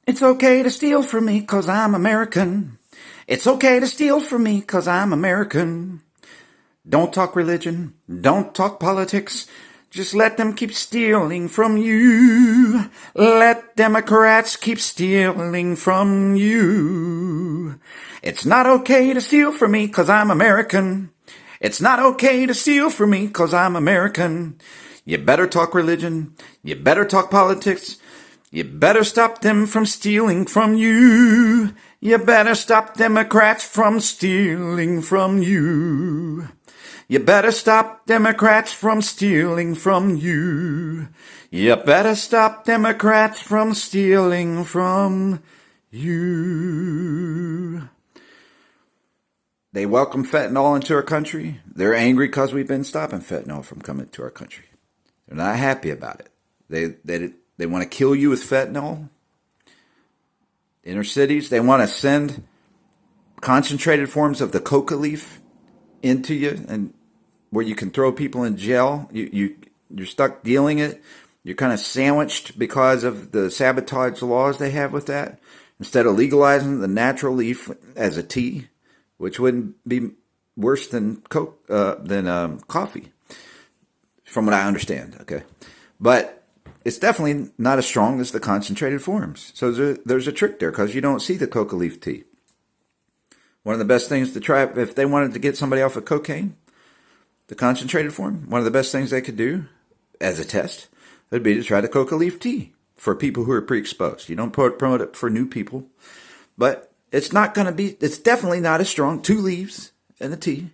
It's okay to steal from me 'cause I'm American. It's okay to steal from me 'cause I'm American. Don't talk religion, don't talk politics. Just let them keep stealing from you. Let Democrats keep stealing from you. It's not okay to steal from me 'cause I'm American. It's not okay to steal from me 'cause I'm American. You better talk religion. You better talk politics. You better stop them from stealing from you. You better stop Democrats from stealing from you. You better stop Democrats from stealing from you. You better stop Democrats from stealing from you. They welcome fentanyl into our country. They're angry because we've been stopping fentanyl from coming to our country. They're not happy about it. They want to kill you with fentanyl. Inner cities, they want to send concentrated forms of the coca leaf into you, and where you can throw people in jail. You're stuck dealing it. You're kind of sandwiched because of the sabotage laws they have with that. Instead of legalizing the natural leaf as a tea, which wouldn't be worse than coffee, from what I understand. Okay, but it's definitely not as strong as the concentrated forms. So there's a trick there because you don't see the coca leaf tea. One of the best things to try if they wanted to get somebody off of cocaine, the concentrated form, one of the best things they could do as a test would be to try the coca leaf tea for people who are pre-exposed. You don't promote it for new people, but it's definitely not as strong. 2 leaves in the tea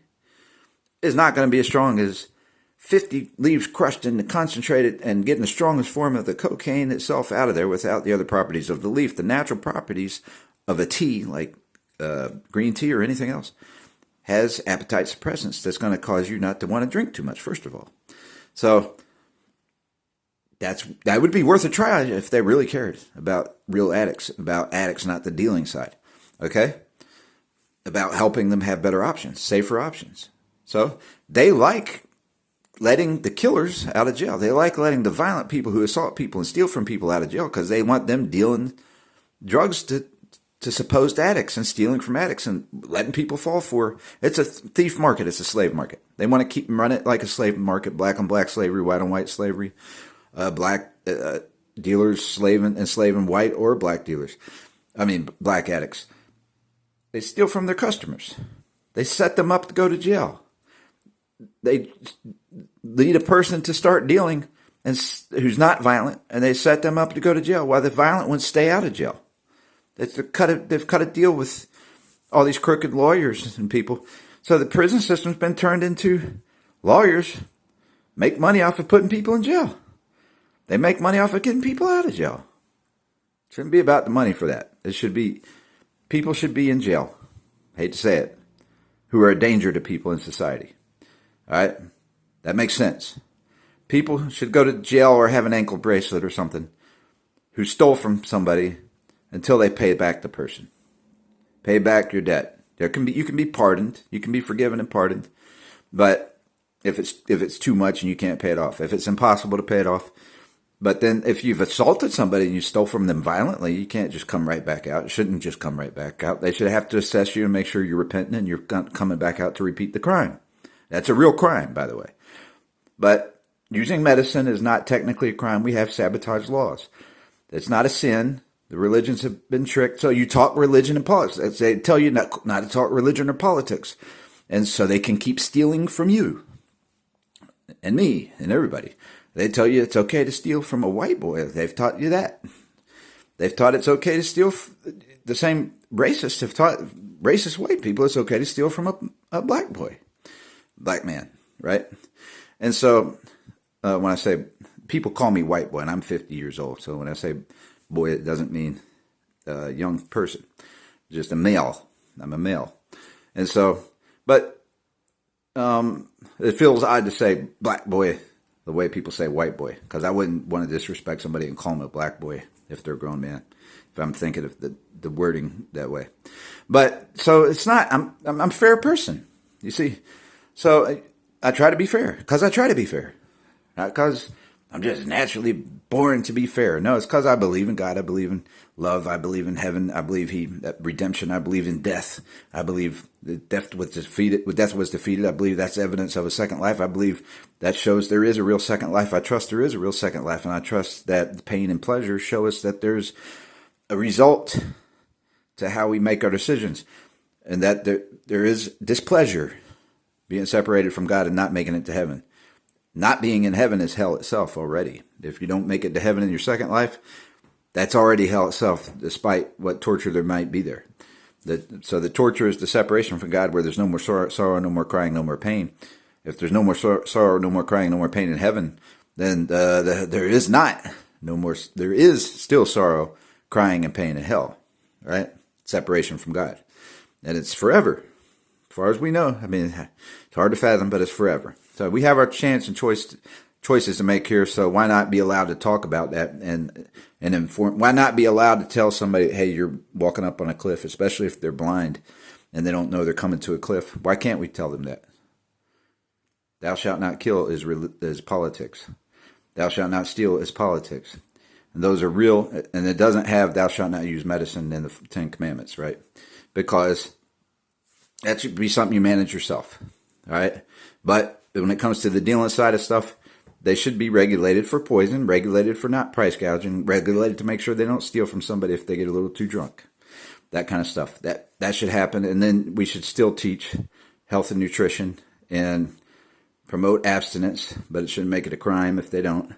is not going to be as strong as 50 leaves crushed and concentrated and getting the strongest form of the cocaine itself out of there without the other properties of the leaf. The natural properties of a tea, like green tea or anything else, has appetite suppressants that's going to cause you not to want to drink too much, first of all. So that would be worth a try if they really cared about real addicts, about addicts, not the dealing side, okay? About helping them have better options, safer options. So they like letting the killers out of jail. They like letting the violent people who assault people and steal from people out of jail because they want them dealing drugs to supposed addicts and stealing from addicts and letting people fall for. It's a thief market. It's a slave market. They want to run it like a slave market, black on black slavery, white on white slavery, black dealers enslaving white or black dealers. Black addicts. They steal from their customers. They set them up to go to jail. They lead a person to start dealing who's not violent, and they set them up to go to jail while the violent ones stay out of jail. They've cut a deal with all these crooked lawyers and people. So the prison system's been turned into lawyers make money off of putting people in jail. They make money off of getting people out of jail. It shouldn't be about the money for that. People should be in jail. Hate to say it. Who are a danger to people in society. All right? That makes sense. People should go to jail or have an ankle bracelet or something who stole from somebody until they pay back the person. Pay back your debt. You can be pardoned. You can be forgiven and pardoned. But if it's too much and you can't pay it off, if it's impossible to pay it off, but then if you've assaulted somebody and you stole from them violently, you can't just come right back out. It shouldn't just come right back out. They should have to assess you and make sure you're repentant and you're coming back out to repeat the crime. That's a real crime, by the way. But using medicine is not technically a crime. We have sabotage laws. It's not a sin. The religions have been tricked. So you talk religion and politics. They tell you not to talk religion or politics. And so they can keep stealing from you and me and everybody. They tell you it's okay to steal from a white boy. They've taught you that. They've taught it's okay to steal. The same racists have taught racist white people it's okay to steal from a black boy, black man, right? And so when I say, people call me white boy, and I'm 50 years old. So when I say boy, it doesn't mean a young person, just a male. I'm a male. And so, but it feels odd to say black boy the way people say white boy, because I wouldn't want to disrespect somebody and call them a black boy if they're a grown man, if I'm thinking of the wording that way. But so it's not, I'm a fair person, you see. So I try to be fair, because I try to be fair. Not because I'm just naturally born to be fair. No, it's because I believe in God. I believe in love. I believe in heaven. I believe redemption. I believe in death. I believe that death was defeated. I believe that's evidence of a second life. I believe that shows there is a real second life. I trust there is a real second life. And I trust that the pain and pleasure show us that there's a result to how we make our decisions. And that there is displeasure being separated from God and not making it to heaven. Not being in heaven is hell itself already. If you don't make it to heaven in your second life, that's already hell itself, despite what torture there might be there. So the torture is the separation from God, where there's no more sorrow, no more crying, no more pain. If there's no more sorrow, no more crying, no more pain in heaven, then there is not no more. There is still sorrow, crying, and pain in hell, right? Separation from God, and it's forever, as far as we know. I mean, it's hard to fathom, but it's forever. So we have our chance and choices to make here. So why not be allowed to talk about that and inform? Why not be allowed to tell somebody, hey, you're walking up on a cliff, especially if they're blind and they don't know they're coming to a cliff? Why can't we tell them that? Thou shalt not kill is politics. Thou shalt not steal is politics. And those are real. And it doesn't have thou shalt not use medicine in the Ten Commandments, right? Because that should be something you manage yourself, all right? But when it comes to the dealing side of stuff, they should be regulated for poison, regulated for not price gouging, regulated to make sure they don't steal from somebody if they get a little too drunk. That kind of stuff. That should happen. And then we should still teach health and nutrition and promote abstinence, but it shouldn't make it a crime if they don't.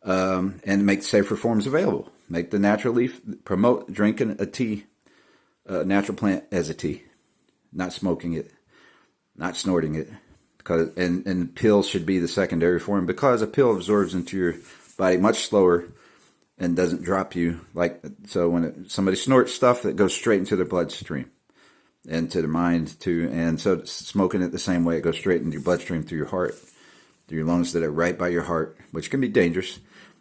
And make safer forms available. Make the natural leaf, promote drinking a tea, natural plant as a tea, not smoking it, not snorting it. And pills should be the secondary form, because a pill absorbs into your body much slower and doesn't drop you. So when somebody snorts stuff, that goes straight into their bloodstream and to their mind too. And so smoking it the same way, it goes straight into your bloodstream through your heart, through your lungs that are right by your heart, which can be dangerous.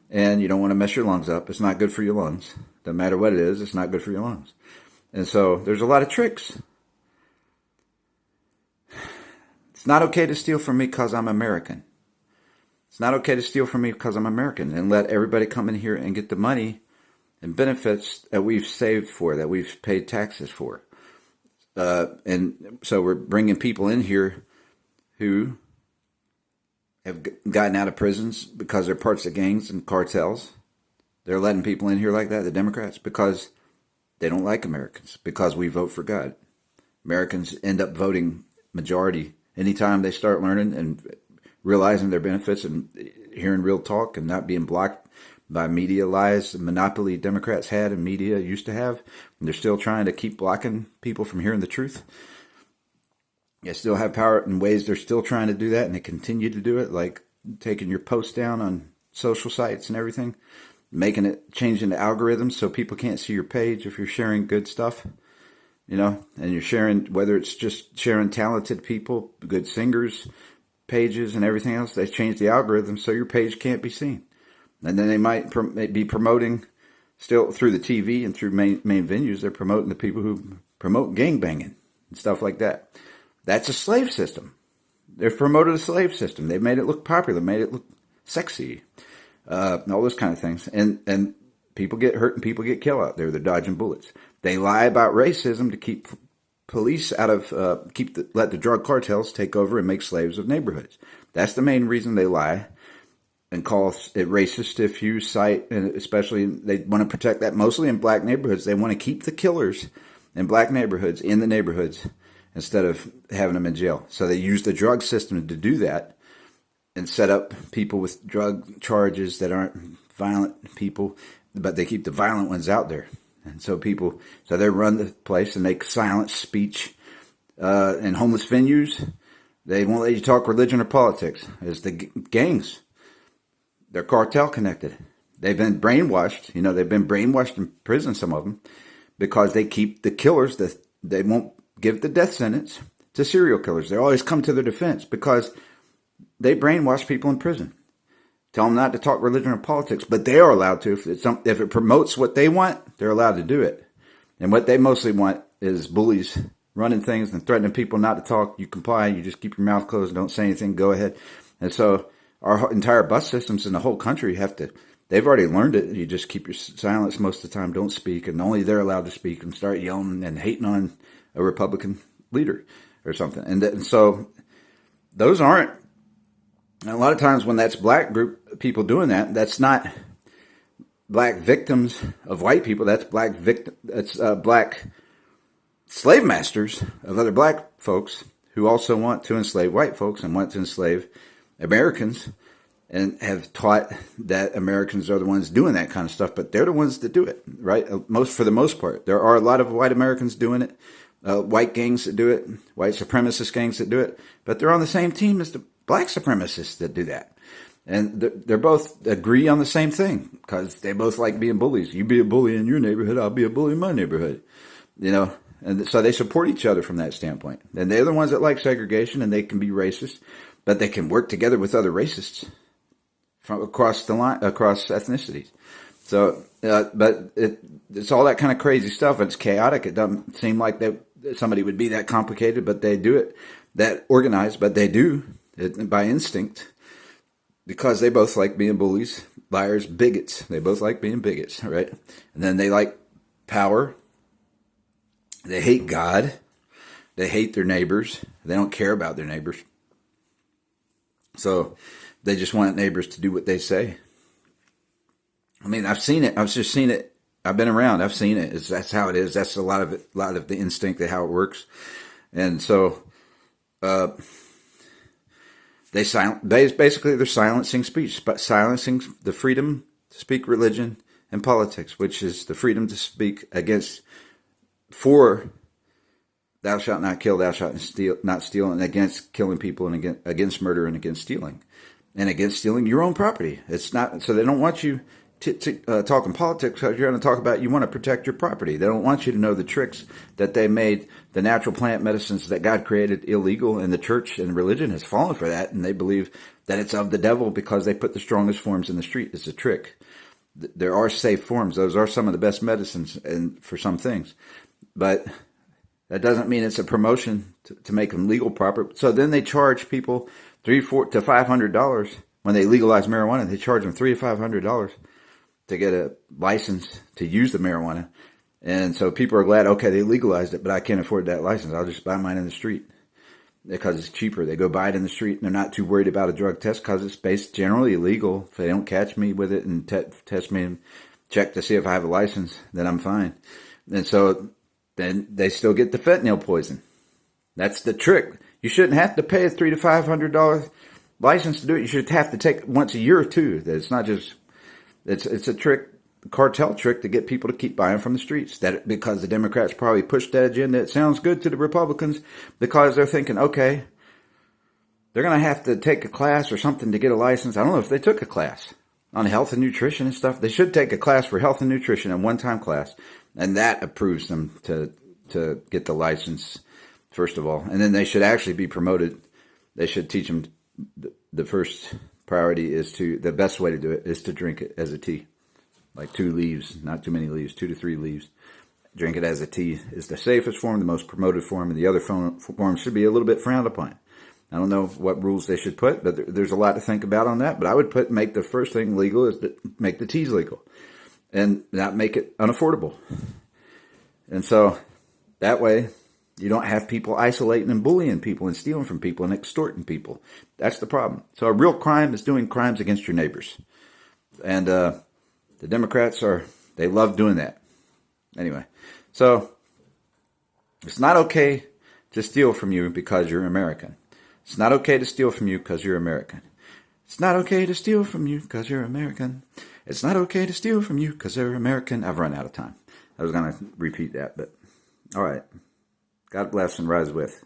And you don't want to mess your lungs up. It's not good for your lungs. Doesn't matter what it is, it's not good for your lungs. And so there's a lot of tricks. It's not okay to steal from me because I'm American. It's not okay to steal from me because I'm American, and let everybody come in here and get the money and benefits that we've saved for, that we've paid taxes for. And so we're bringing people in here who have gotten out of prisons because they're parts of gangs and cartels. They're letting people in here like that, the Democrats, because they don't like Americans, because we vote for God. Americans end up voting majority anytime they start learning and realizing their benefits and hearing real talk and not being blocked by media lies, the monopoly Democrats had and media used to have. And they're still trying to keep blocking people from hearing the truth. They still have power in ways they're still trying to do that, and they continue to do it, like taking your posts down on social sites and everything, changing the algorithms so people can't see your page if you're sharing good stuff. And you're sharing, whether it's just sharing talented people, good singers, pages, and everything else, they change the algorithm so your page can't be seen. And then they might be promoting, still through the TV and through main venues, they're promoting the people who promote gangbanging and stuff like that. That's a slave system. They've promoted a slave system. They've made it look popular, made it look sexy, all those kind of things. And people get hurt and people get killed out there. They're dodging bullets. They lie about racism to keep police out of, let the drug cartels take over and make slaves of neighborhoods. That's the main reason they lie and call it racist if you cite, and especially they want to protect that mostly in black neighborhoods. They want to keep the killers in black neighborhoods in the neighborhoods instead of having them in jail. So they use the drug system to do that and set up people with drug charges that aren't violent people, but they keep the violent ones out there. And so they run the place and they silence speech in homeless venues. They won't let you talk religion or politics. It's the gangs. They're cartel connected. They've been brainwashed. They've been brainwashed in prison, some of them, because they keep the killers, they won't give the death sentence to serial killers. They always come to their defense because they brainwash people in prison. Tell them not to talk religion or politics, but they are allowed to. If it promotes what they want, they're allowed to do it. And what they mostly want is bullies running things and threatening people not to talk. You comply, you just keep your mouth closed, don't say anything, go ahead. And so our entire bus systems in the whole country they've already learned it. You just keep your silence most of the time, don't speak, and only they're allowed to speak, and start yelling and hating on a Republican leader or something. And so those aren't, a lot of times when that's black group people doing that, that's not black victims of white people. That's black slave masters of other black folks who also want to enslave white folks and want to enslave Americans, and have taught that Americans are the ones doing that kind of stuff, but they're the ones that do it, right? For the most part. There are a lot of white Americans doing it, white gangs that do it, white supremacist gangs that do it, but they're on the same team as the black supremacists that do that. And they're both agree on the same thing, because they both like being bullies. You be a bully in your neighborhood, I'll be a bully in my neighborhood, and so they support each other from that standpoint. And they're the ones that like segregation, and they can be racist, but they can work together with other racists from across the line, across ethnicities. So, but it's all that kind of crazy stuff. It's chaotic. It doesn't seem like that somebody would be that complicated, but they do it, that organized, but they do it by instinct, because they both like being bullies, liars, bigots. They both like being bigots, right? And then they like power. They hate God. They hate their neighbors. They don't care about their neighbors. So they just want neighbors to do what they say. I mean, I've seen it. I've just seen it. I've been around. I've seen it. That's how it is. That's a lot of it, a lot of the instinct of how it works. And so, they're silencing speech, but silencing the freedom to speak religion and politics, which is the freedom to speak for thou shalt not kill, thou shalt not steal, and against killing people, and against murder, and against stealing, and against stealing your own property. It's not, so they don't want you to talk in politics, because you're going to talk about, you want to protect your property. They don't want you to know the tricks that they made the natural plant medicines that God created illegal, and the church and religion has fallen for that, and they believe that it's of the devil because they put the strongest forms in the street. It's a trick. There are safe forms. Those are some of the best medicines, and for some things, but that doesn't mean it's a promotion to make them legal proper. So then they charge people $300 to $500 when they legalize marijuana. They charge them $300 to $500 to get a license to use the marijuana. And so people are glad, okay, they legalized it, but I can't afford that license. I'll just buy mine in the street because it's cheaper. They go buy it in the street, and they're not too worried about a drug test because it's generally illegal. If they don't catch me with it and test me and check to see if I have a license, then I'm fine. And so then they still get the fentanyl poison. That's the trick. You shouldn't have to pay a $300 to $500 license to do it. You should have to take it once a year or two. It's not just, it's a trick, cartel trick to get people to keep buying from the streets. That because the Democrats probably pushed that agenda. It sounds good to the Republicans because they're thinking, okay, they're going to have to take a class or something to get a license. I don't know if they took a class on health and nutrition and stuff. They should take a class for health and nutrition, a one-time class. And that approves them to get the license, first of all. And then they should actually be promoted. They should teach them the first priority is the best way to do it is to drink it as a tea. Like 2 leaves, not too many leaves, 2 to 3 leaves. Drink it as a tea is the safest form, the most promoted form, and the other forms should be a little bit frowned upon. I don't know what rules they should put, but there's a lot to think about on that. But I would make the first thing legal is to make the teas legal. And not make it unaffordable. And so that way you don't have people isolating and bullying people and stealing from people and extorting people. That's the problem. So a real crime is doing crimes against your neighbors. And the Democrats they love doing that. Anyway, so it's not okay to steal from you because you're American. It's not okay to steal from you because you're American. It's not okay to steal from you because you're American. It's not okay to steal from you because they're American. I've run out of time. I was going to repeat that, but all right. God bless and rise with.